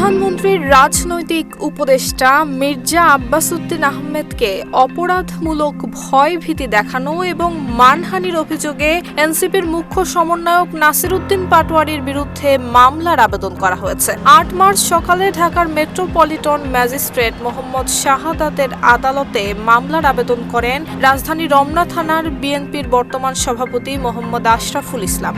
প্রধানমন্ত্রীর রাজনৈতিক উপদেষ্টা মির্জা আব্বাস উদ্দিন আহমেদকে অপরাধমূলক ভয়-ভীতি দেখানো এবং মানহানির অভিযোগে এনসিপির মুখ্য সমন্বয়ক নাসির উদ্দিন পাটোয়ারীর বিরুদ্ধে মামলার আবেদন করা হয়েছে। ৮ মার্চ সকালে ঢাকার মেট্রোপলিটন ম্যাজিস্ট্রেট মোহাম্মদ শাহাদাতের আদালতে মামলার আবেদন করেন রাজধানী রমনা থানার বিএনপির বর্তমান সভাপতি মোহাম্মদ আশরাফুল ইসলাম।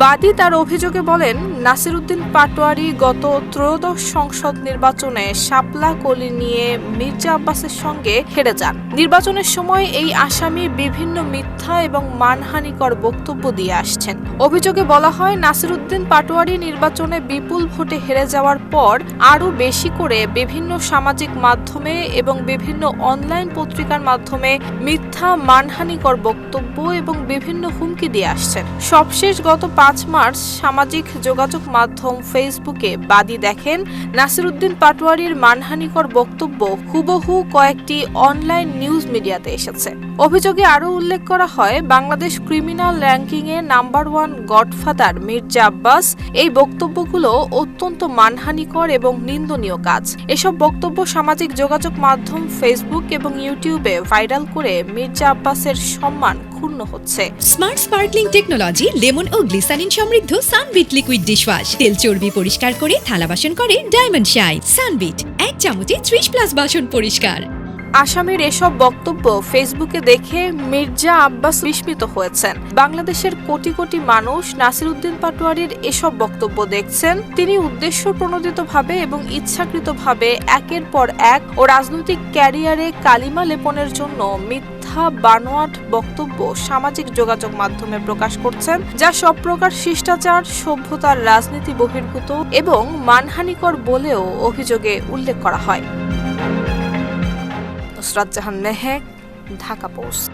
বাদী তার অভিযোগে বলেন, নাসির উদ্দিন পাটোয়ারী গত ত্রয়োদশ সংসদ নির্বাচনে শাপলা কলি নিয়ে মির্জা আব্বাসের সঙ্গে হেরে যান। নির্বাচনের সময় এই আসামি বিভিন্ন মিথ্যা এবং মানহানিকর বক্তব্য দিয়ে আসছেন। অভিযোগে বলা হয়, নাসির উদ্দিন পাটোয়ারী নির্বাচনে বিপুল ভোটে হেরে যাওয়ার পর আরও বেশি করে বিভিন্ন সামাজিক মাধ্যমে এবং বিভিন্ন অনলাইন পত্রিকার মাধ্যমে মিথ্যা মানহানিকর বক্তব্য এবং বিভিন্ন হুমকি দিয়ে আসছেন। সবশেষ গত 5 মার্চ সামাজিক যোগাযোগ মাধ্যম ফেসবুকে বাদী দেখেন নাসির উদ্দিন পাটোয়ারীর মানহানিকর বক্তব্য হুবহু কয়েকটি অনলাইন নিউজ মিডিয়াতে এসেছে। অভিযোগে আরও উল্লেখ করা হয়, বাংলাদেশ ক্রিমিনাল র্যাঙ্কিংয়ে নাম্বার 1 গডফাদার মির্জা আব্বাস এই বক্তব্যগুলো অত্যন্ত মানহানিকর এবং নিন্দনীয় কাজ। এসব বক্তব্য সামাজিক যোগাযোগ মাধ্যম ফেসবুক এবং ইউটিউবে ভাইরাল করে মির্জা আব্বাসের সম্মান ক্ষুণ্ণ হচ্ছে। স্মার্ট স্পার্কলিং টেকনোলজি লেমন ও গ্লিসারিন সমৃদ্ধ সানবিট লিকুইড ডিশওয়াশ তেল চর্বি পরিষ্কার করে থালা বাসন করে ডায়মন্ড শাইন। সানবিট 1 চামচে 30+ বাসন পরিষ্কার। আসামির এসব বক্তব্য ফেসবুকে দেখে মির্জা আব্বাস বিস্মিত হয়েছেন। বাংলাদেশের কোটি কোটি মানুষ নাসির উদ্দিন পাটোয়ারীর এসব বক্তব্য দেখছেন। তিনি উদ্দেশ্যপ্রণোদিতভাবে এবং ইচ্ছাকৃতভাবে একের পর এক ও রাজনৈতিক ক্যারিয়ারে কালিমা লেপনের জন্য মিথ্যা বানোয়াট বক্তব্য সামাজিক যোগাযোগ মাধ্যমে প্রকাশ করছেন, যা সব প্রকার শিষ্টাচার, সভ্যতার রাজনীতি বহির্ভূত এবং মানহানিকর বলেও অভিযোগে উল্লেখ করা হয়। নুসরাত জাহান মেহেক, ঢাকা পোস্ট।